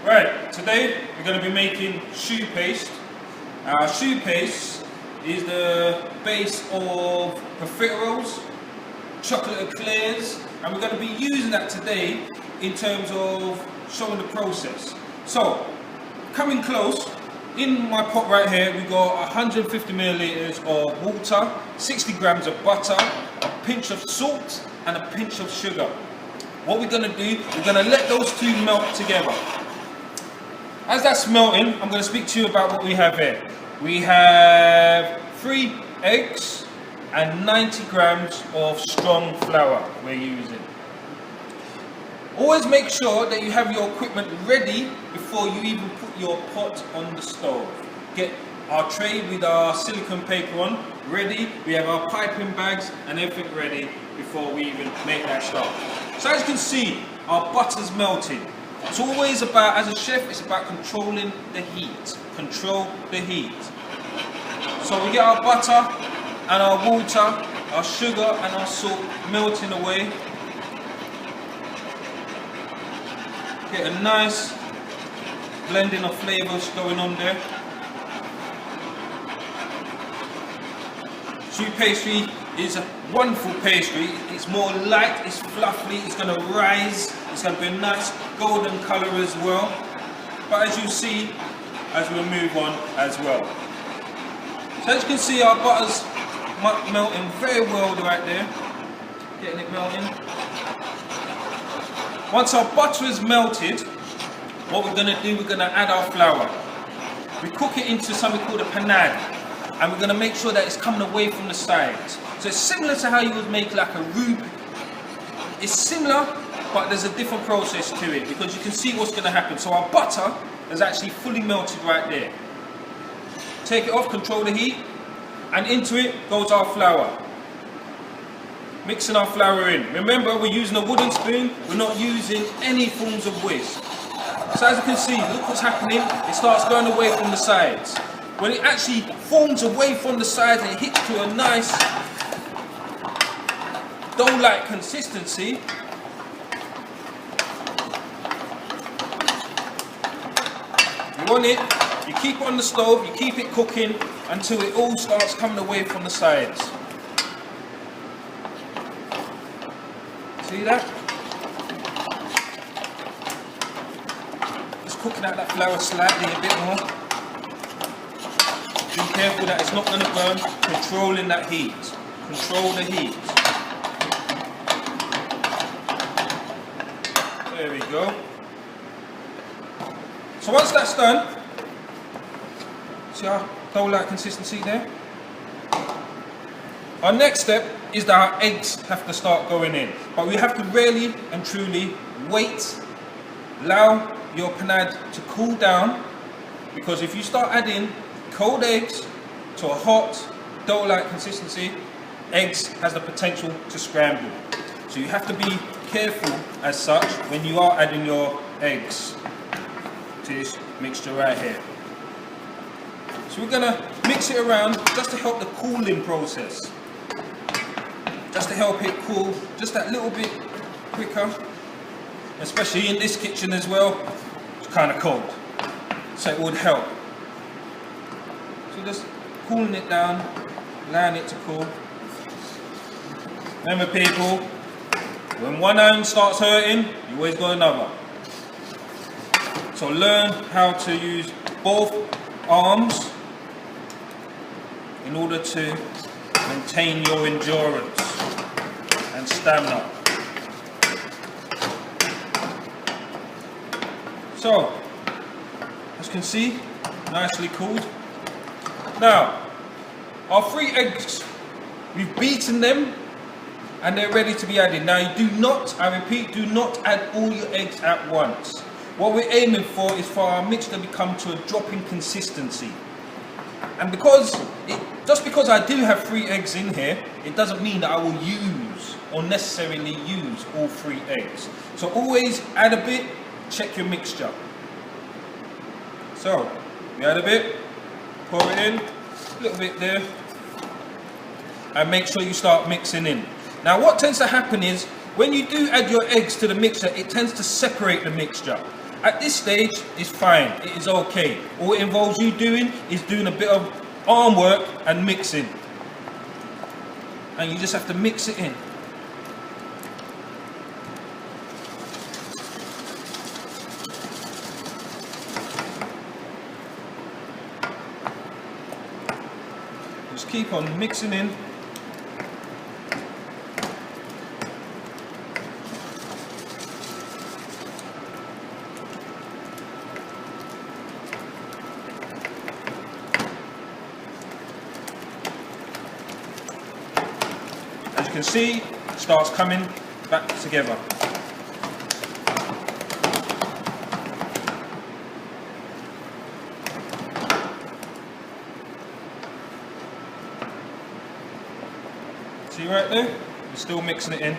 Right, today we're going to be making choux paste. Our choux paste is the base of Profiteroles, chocolate eclairs, and we're going to be using that today in terms of showing the process. So, coming close, in my pot right here we got 150 milliliters of water, 60 grams of butter, a pinch of salt and a pinch of sugar. What we're going to do, we're going to let those two melt together. As that's melting, I'm going to speak to you about what we have here. We have 3 eggs and 90 grams of strong flour we're using. Always make sure that you have your equipment ready before you even put your pot on the stove. Get our tray with our silicone paper on ready. We have our piping bags and everything ready before we even make that start. So as you can see, our butter's melting. It's always about, as a chef, it's about controlling the heat. Control the heat. So we get our butter and our water, our sugar and our salt melting away. Get a nice blending of flavours going on there. Choux pastry is a wonderful pastry. It's more light, it's fluffy, it's going to rise, it's going to be a nice golden colour as well. But as you see, as we move on as well. So as you can see, our butter's melting very well right there. Getting it melting. Once our butter is melted, what we're going to do, we're going to add our flour. We cook it into something called a panade, and we're going to make sure that it's coming away from the sides. So it's similar to how you would make like a roux. It's similar, but there's a different process to it because you can see what's going to happen. So our butter is actually fully melted right there. Take it off, control the heat, and into it goes our flour. Mixing our flour in. Remember, we're using a wooden spoon, we're not using any forms of whisk. So as you can see, look what's happening, it starts going away from the sides. When it actually forms away from the sides and it hits to a nice dough-like consistency, you want it, you keep it on the stove, you keep it cooking until it all starts coming away from the sides. See that? Just cooking out that flour slightly a bit more. Be careful that it's not going to burn. Controlling that heat. Control the heat. There we go. So once that's done, see our dough-like consistency there? Our next step is that our eggs have to start going in. But we have to really and truly wait, allow your panade to cool down, because if you start adding cold eggs to a hot dough-like consistency, eggs has the potential to scramble. So you have to be careful as such when you are adding your eggs to this mixture right here. So we're going to mix it around just to help the cooling process. Just to help it cool just that little bit quicker, especially in this kitchen as well. It's kind of cold, so it would help. So just cooling it down, allowing it to cool. Remember people, when one hand starts hurting, you always got another. So learn how to use both arms in order to maintain your endurance and stamina. So, as you can see, nicely cooled. Now, our 3 eggs, we've beaten them and they're ready to be added. Now, you do not, I repeat, do not add all your eggs at once. What we're aiming for is for our mixture to become to a dropping consistency. And just because I do have 3 eggs in here, it doesn't mean that I will use or necessarily use all 3 eggs. So always add a bit, check your mixture. So, we add a bit, pour it in, a little bit there, and make sure you start mixing in. Now what tends to happen is, when you do add your eggs to the mixture, it tends to separate the mixture. At this stage, it's fine, it is okay. All it involves you doing is doing a bit of arm work and mixing. And you just have to mix it in. Just keep on mixing in. As you can see, it starts coming back together. See right there? We're still mixing it in.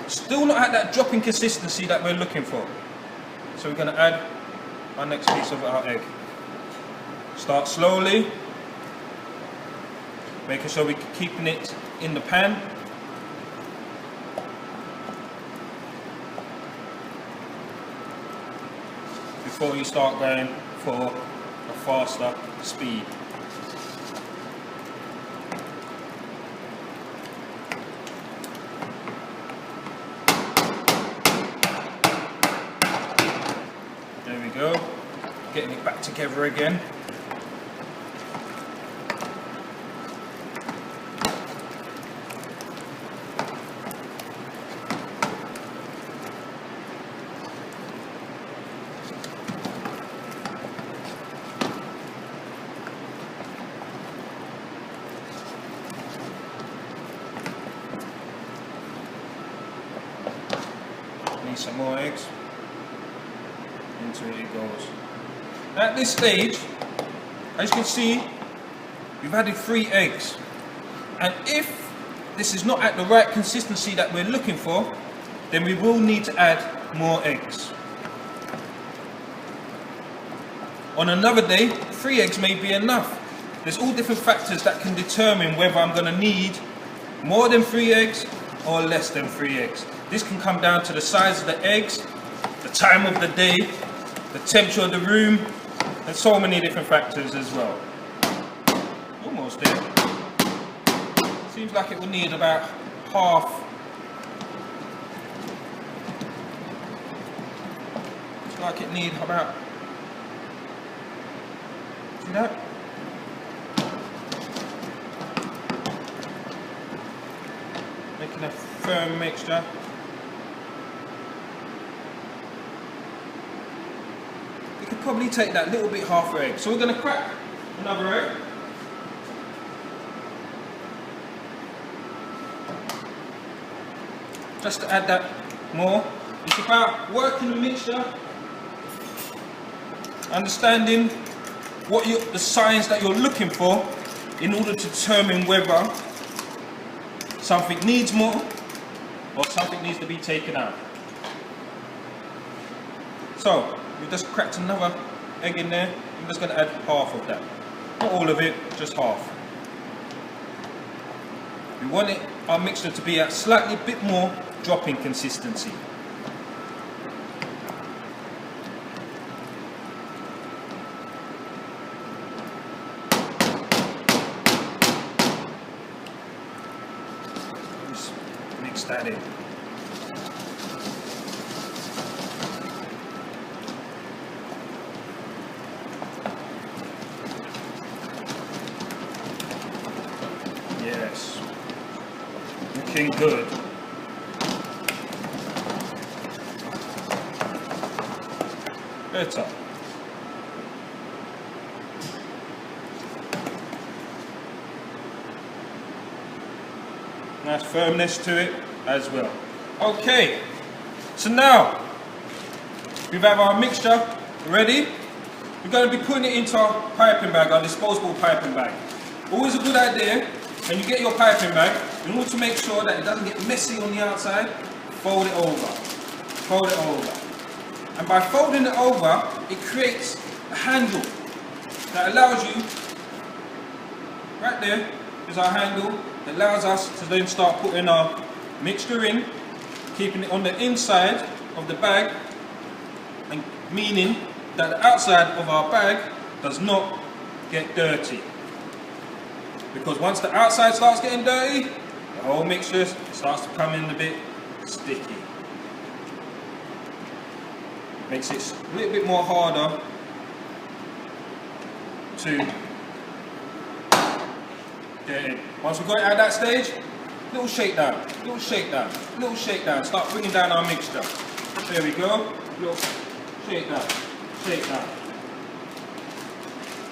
Still not at that dropping consistency that we're looking for. So we're going to add our next piece of our egg. Start slowly, making sure we're keeping it in the pan. Before you start going for a faster speed. There we go. Getting it back together again. Need some more eggs. Into it goes. At this stage, as you can see, we've added 3 eggs. And if this is not at the right consistency that we're looking for, then we will need to add more eggs. On another day, 3 eggs may be enough. There's all different factors that can determine whether I'm going to need more than 3 eggs or less than 3 eggs. This can come down to the size of the eggs, the time of the day, the temperature of the room, and so many different factors as well. Almost there. Seems like it will need about half. Looks like it needs about. See that? Making a firm mixture. We could probably take that little bit half egg. So we're going to crack another egg. Just to add that more. It's about working the mixture, understanding what the signs that you're looking for in order to determine whether something needs more or something needs to be taken out. So we just cracked another egg in there. I'm just going to add half of that. Not all of it, just half. We want our mixture to be at slightly bit more dropping consistency. Just mix that in. Yes, looking good. Better. Nice firmness to it as well. Okay, so now we have our mixture ready. We're going to be putting it into our piping bag, our disposable piping bag. Always a good idea when you get your piping bag, in order to make sure that it doesn't get messy on the outside, fold it over. Fold it over. And by folding it over, it creates a handle that allows you, right there is our handle, that allows us to then start putting our mixture in, keeping it on the inside of the bag and meaning that the outside of our bag does not get dirty. Because once the outside starts getting dirty, the whole mixture starts to come in a bit sticky. Makes it a little bit more harder to get in. Once we've got it at that stage, little shakedown, little shakedown, little shakedown. Start bringing down our mixture. There we go. Little shakedown, shakedown.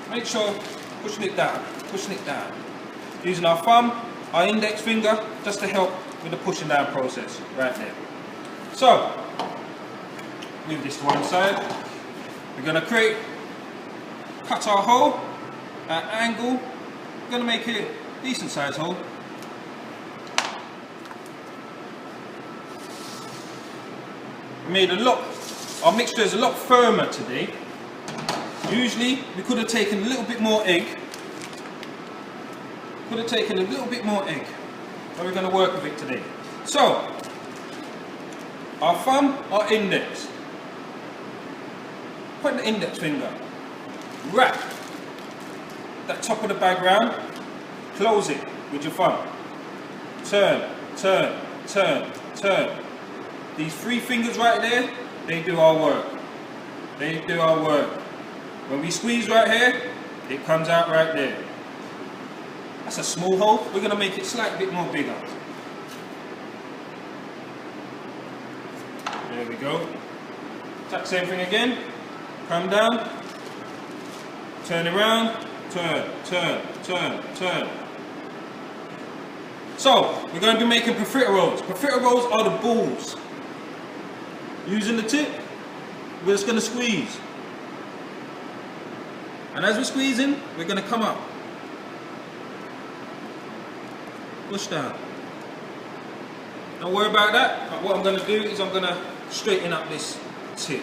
Make sure pushing it down, pushing it down. Using our thumb, our index finger, just to help with the pushing down process, right there. So, move this to one side. We're going to cut our hole at an angle. We're going to make it a decent size hole. Our mixture is a lot firmer today. Usually, we could have taken a little bit more egg. But we're going to work with it today. So, our thumb, our index. Put the index finger. Wrap that top of the bag round. Close it with your thumb. Turn, turn, turn, turn. These 3 fingers right there, they do our work. They do our work. When we squeeze right here, it comes out right there. That's a small hole. We're going to make it slightly bit more bigger. There we go. Exact same thing again. Come down. Turn around. Turn, turn, turn, turn. So, we're going to be making profiteroles. Profiteroles are the balls. Using the tip, we're just going to squeeze. And as we're squeezing, we're going to come up. Push down. Don't worry about that. But what I'm going to do is I'm going to straighten up this tip.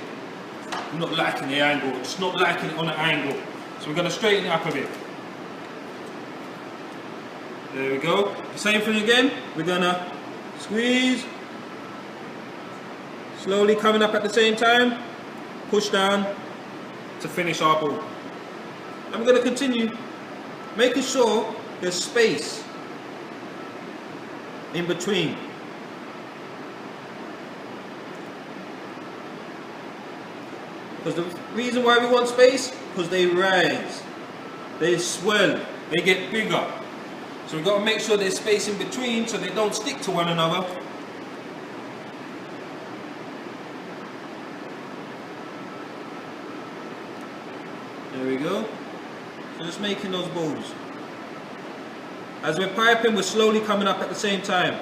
I'm not liking the angle. It's not liking it on an angle. So we're going to straighten it up a bit. There we go. Same thing again. We're going to squeeze. Slowly coming up at the same time. Push down to finish our ball. And we're going to continue making sure there's space in between. Because the reason why we want space, because they rise, they swell, they get bigger. So we've got to make sure there's space in between so they don't stick to one another. There we go. So just making those balls. As we're piping, we're slowly coming up at the same time.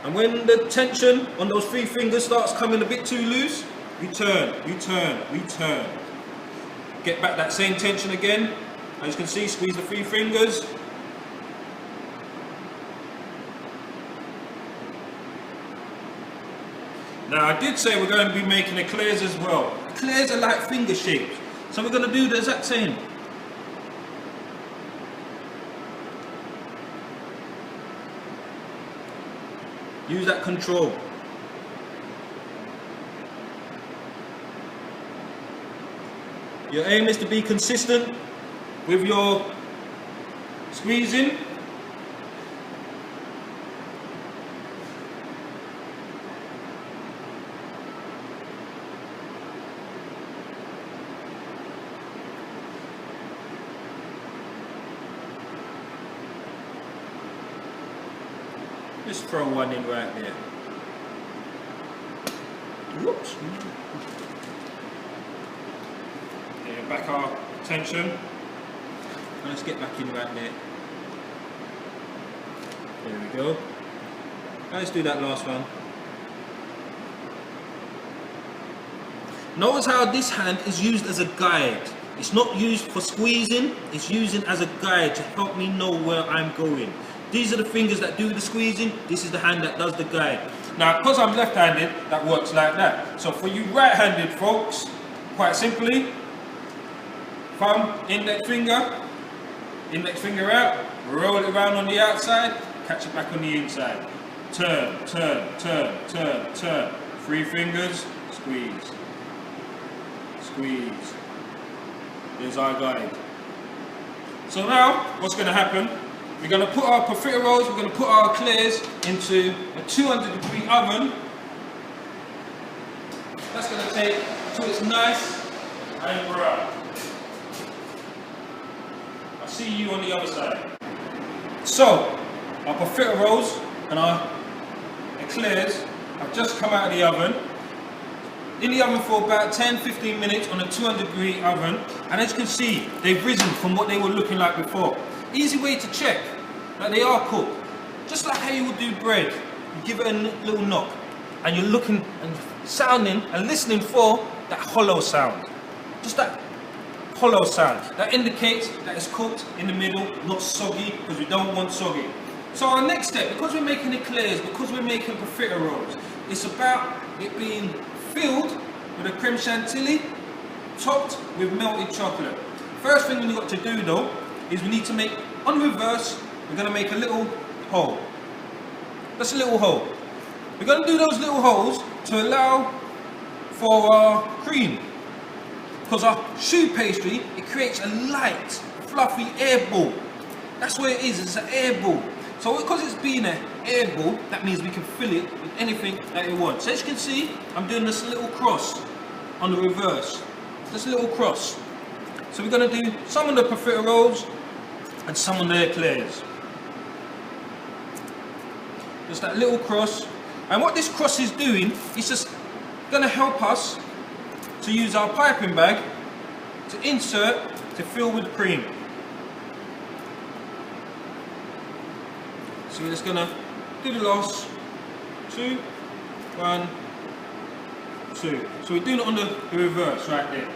And when the tension on those 3 fingers starts coming a bit too loose, we turn, we turn, we turn. Get back that same tension again. As you can see, squeeze the 3 fingers. Now I did say we're going to be making eclairs as well. Eclairs are like finger shapes. So we're going to do the exact same. Use that control. Your aim is to be consistent with your squeezing. Just throw one in right there. Whoops. Okay, back our tension. Let's get back in right there. There we go. Let's do that last one. Notice how this hand is used as a guide. It's not used for squeezing, it's using as a guide to help me know where I'm going. These are the fingers that do the squeezing, this is the hand that does the guide. Now, because I'm left-handed, that works like that. So for you right-handed folks, quite simply, thumb, index finger out, roll it around on the outside, catch it back on the inside. Turn, turn, turn, turn, turn. 3 fingers, squeeze. Squeeze. There's our guide. So now, what's going to happen? We're going to put our profiteroles, we're going to put our eclairs into a 200-degree oven. That's going to take till it's nice and brown. I'll see you on the other side. So, our profiteroles and our eclairs have just come out of the oven. In the oven for about 10-15 minutes on a 200-degree oven, and as you can see, they've risen from what they were looking like before. Easy way to check that they are cooked. Just like how you would do bread. You give it a little knock, and you're looking and sounding and listening for that hollow sound. Just that hollow sound. That indicates that it's cooked in the middle, not soggy, because we don't want soggy. So our next step, because we're making eclairs, because we're making profiteroles, it's about it being filled with a creme chantilly, topped with melted chocolate. First thing we've got to do though, is we need to make, on reverse, we're going to make a little hole. That's a little hole. We're going to do those little holes to allow for our cream. Because our choux pastry, it creates a light, fluffy air ball. That's what it is, it's an air ball. So because it's being an air ball, that means we can fill it with anything that we want. So as you can see, I'm doing this little cross on the reverse. This little cross. So we're going to do some of the profiteroles and some of the eclairs. Just that little cross. And what this cross is doing, is just going to help us to use our piping bag to insert to fill with cream. So we're just going to do the last 2, 1, 2. So we're doing it on the reverse right there.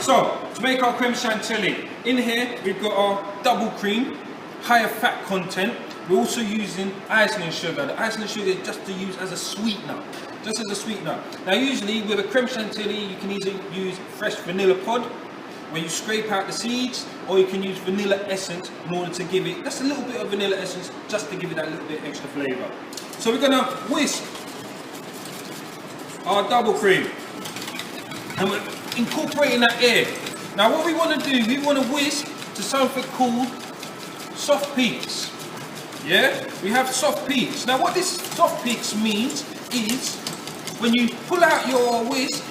So to make our creme chantilly, in here we've got our double cream, higher fat content. We're also using Iceland sugar. The Iceland sugar is just to use as a sweetener. Just as a sweetener. Now usually with a creme chantilly you can either use fresh vanilla pod, where you scrape out the seeds, or you can use vanilla essence in order to give it just a little bit of vanilla essence, just to give it that little bit extra flavour. So we're going to whisk our double cream, and we're incorporating that air. Now what we want to do, we want to whisk to something called soft peaks. Yeah, we have soft peaks. Now what this soft peaks means is when you pull out your whisk,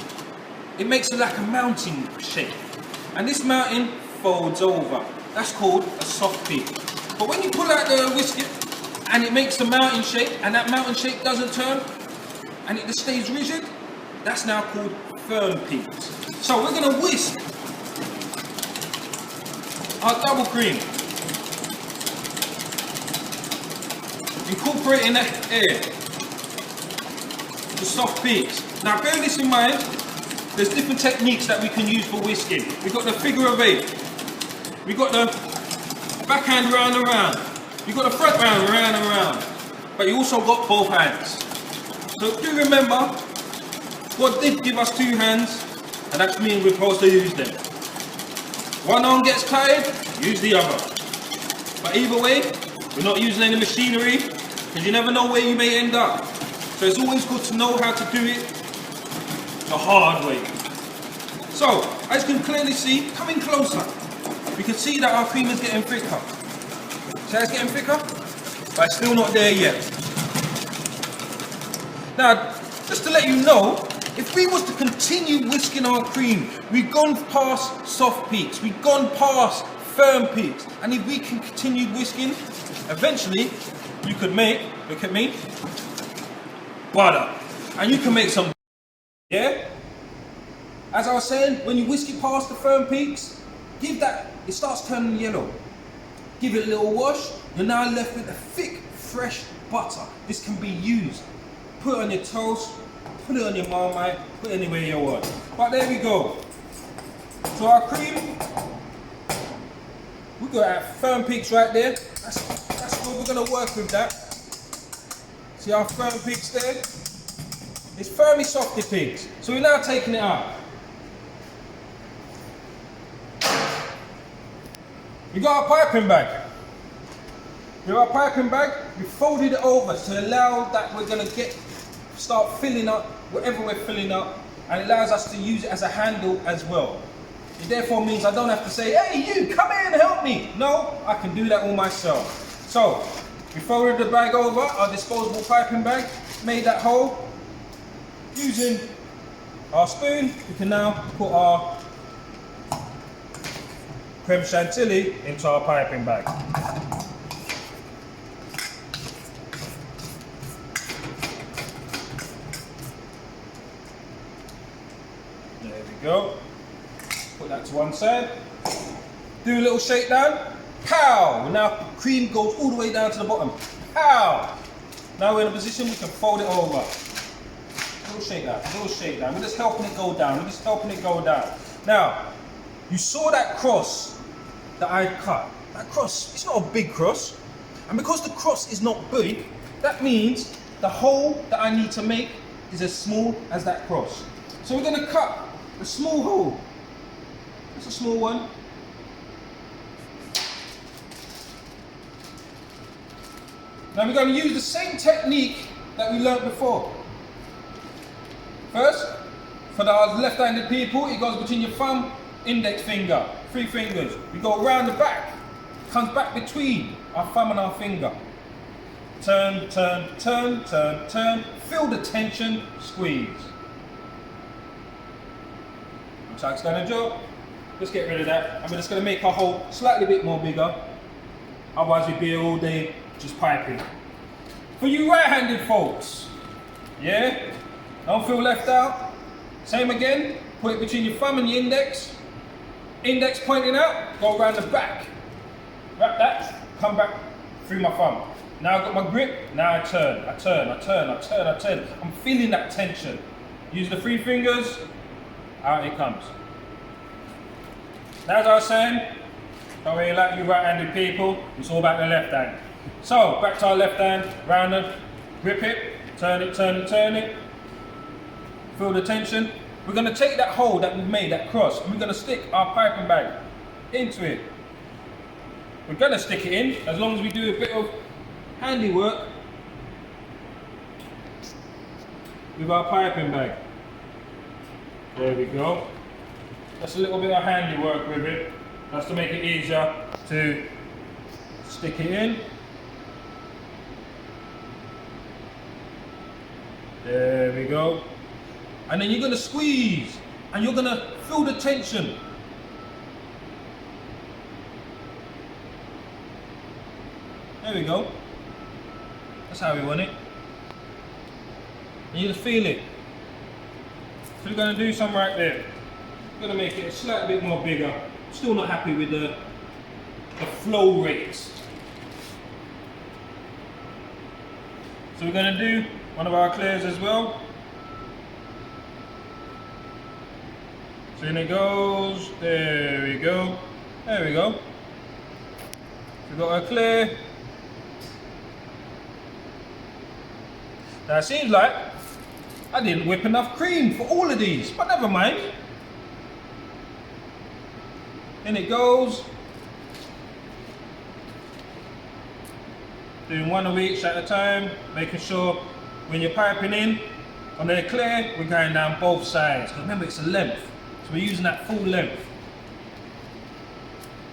it makes it like a mountain shape. And this mountain folds over. That's called a soft peak. But when you pull out the whisk and it makes the mountain shape, and that mountain shape doesn't turn, and it just stays rigid, that's now called firm peaks. So we're going to whisk our double cream, incorporating that air, the soft peaks. Now bear this in mind, there's different techniques that we can use for whisking. We've got the figure of 8, we've got the backhand round and round, you've got the front round and round, but you also got both hands. So do remember, God did give us 2 hands, and that means we're supposed to use them. One arm gets tired, use the other. But either way, we're not using any machinery, because you never know where you may end up. So it's always good to know how to do it the hard way. So, as you can clearly see, coming closer, we can see that our cream is getting thicker. So it's getting thicker, but it's still not there yet. Now, just to let you know, if we was to continue whisking our cream, we've gone past soft peaks, we've gone past firm peaks, and if we can continue whisking, eventually you could make, look at me, butter. And you can make some, yeah? As I was saying, when you whisk it past the firm peaks, give that, it starts turning yellow. Give it a little wash, you're now left with a thick, fresh butter. This can be used. Put it on your toast, put it on your marmite, put it anywhere you want. But there we go. So our cream, we've got our firm peaks right there. That's what we're going to work with that. See our firm peaks there? It's firmly softy peaks. So we're now taking it out. We got our piping bag. With our piping bag, we folded it over to allow that we're gonna start filling up whatever we're filling up, and it allows us to use it as a handle as well. It therefore means I don't have to say, hey you, come here and help me. No, I can do that all myself. So, we folded the bag over, our disposable piping bag, made that hole. Using our spoon, we can now put our Creme Chantilly into our piping bag. There we go. Put that to one side. Do a little shakedown. Pow! Now cream goes all the way down to the bottom. Pow! Now we're in a position we can fold it over. Little shakedown, little shakedown. We're just helping it go down. We're just helping it go down. Now, you saw that cross that I cut. That cross, it's not a big cross. And because the cross is not big, that means the hole that I need to make is as small as that cross. So we're gonna cut a small hole. That's a small one. Now we're going to use the same technique that we learned before. First, for the left-handed people, it goes between your thumb, index finger, 3 fingers. We go around the back, comes back between our thumb and our finger. Turn, turn, turn, turn, turn. Feel the tension, squeeze. Looks like it's going to drop. Let's get rid of that. And we're just going to make our hole slightly bit more bigger. Otherwise we'd be here all day just piping. For you right-handed folks, yeah? Don't feel left out. Same again, put it between your thumb and your index. Index pointing out, go around the back. Wrap that, come back through my thumb. Now I've got my grip, now I turn, I turn, I turn, I turn, I turn. I'm feeling that tension. Use the 3 fingers, out it comes. Now as I was saying, don't really like you right-handed people, it's all about the left hand. So, back to our left hand, round it, grip it, turn it, turn it, turn it. Feel the tension. We're going to take that hole that we've made, that cross, and we're going to stick our piping bag into it. We're going to stick it in, as long as we do a bit of handiwork with our piping bag. There we go. That's a little bit of handiwork with it. That's to make it easier to stick it in. There we go. And then you're going to squeeze and you're going to feel the tension. There we go. That's how we want it. And you just feel it. So we're going to do some right there. We're going to make it a slightly bit more bigger. Still not happy with the flow rates. So we're going to do one of our eclairs as well. So in it goes, there we go, there we go. We've got our eclair. Now it seems like I didn't whip enough cream for all of these, but never mind. In it goes. Doing one of each at a time, making sure when you're piping in on the eclair, we're going down both sides. Because remember, it's a length, so we're using that full length.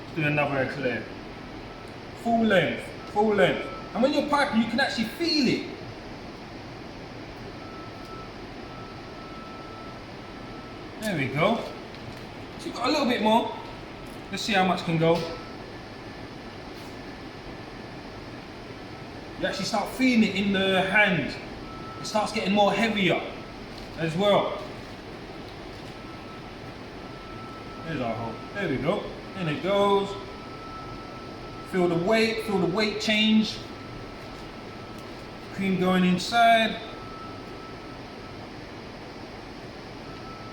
Let's do another eclair. Full length, full length. And when you're piping, you can actually feel it. There we go. So you've got a little bit more. Let's see how much can go. You actually start feeling it in the hand. It starts getting more heavier as well. There's our hole. There we go. In it goes. Feel the weight change. Cream going inside.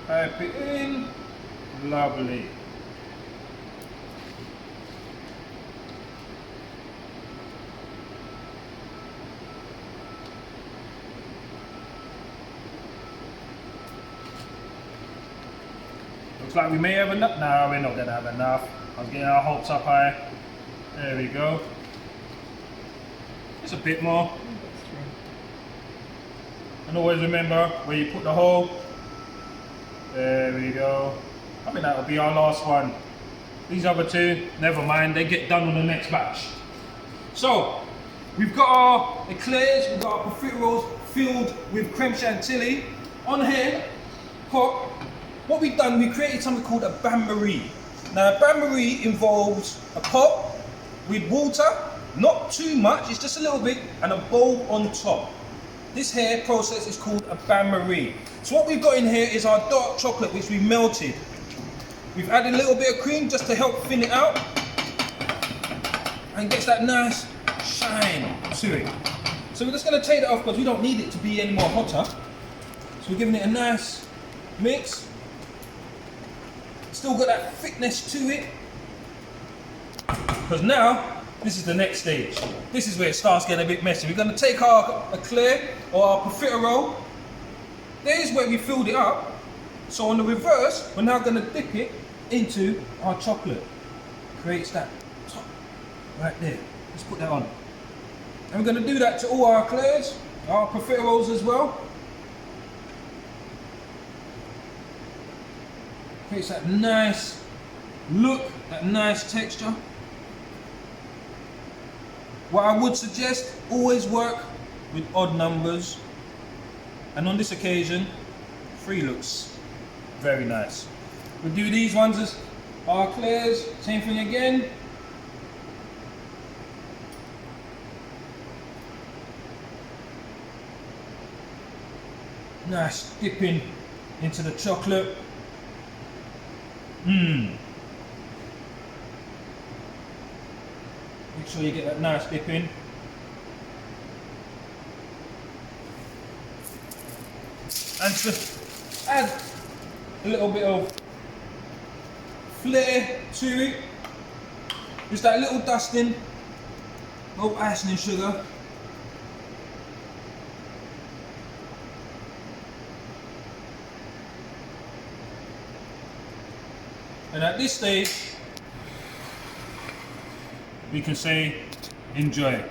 Pipe it in. Lovely. Looks like we may have enough. No, we're not going to have enough. I was getting our hopes up high. There we go. Just a bit more. And always remember where you put the hole. There we go. I think that'll be our last one. These other two, never mind, they get done on the next batch. So, we've got our eclairs, we've got our profiteroles filled with creme chantilly. On here, pot, what we've done, we created something called a bain-marie. Now, a bain-marie involves a pot with water, not too much, it's just a little bit, and a bowl on top. This here process is called a bain-marie. So what we've got in here is our dark chocolate, which we melted. We've added a little bit of cream just to help thin it out, and gets that nice shine to it. So we're just going to take that off because we don't need it to be any more hotter. So we're giving it a nice mix. Still got that thickness to it. Because now, this is the next stage. This is where it starts getting a bit messy. We're going to take our eclair or our profiterole. There's where we filled it up. So on the reverse, we're now going to dip it into our chocolate. Creates that top right there. Let's put that on. And we're going to do that to all our eclairs, our profiteroles as well. Creates that nice look, that nice texture. What I would suggest, always work with odd numbers. And on this occasion, 3 looks very nice. We'll do these ones as our eclairs, same thing again. Nice dipping into the chocolate. Make sure you get that nice dip in. And to add a little bit of flair to it, just that little dusting of icing and sugar. And at this stage, we can say, enjoy.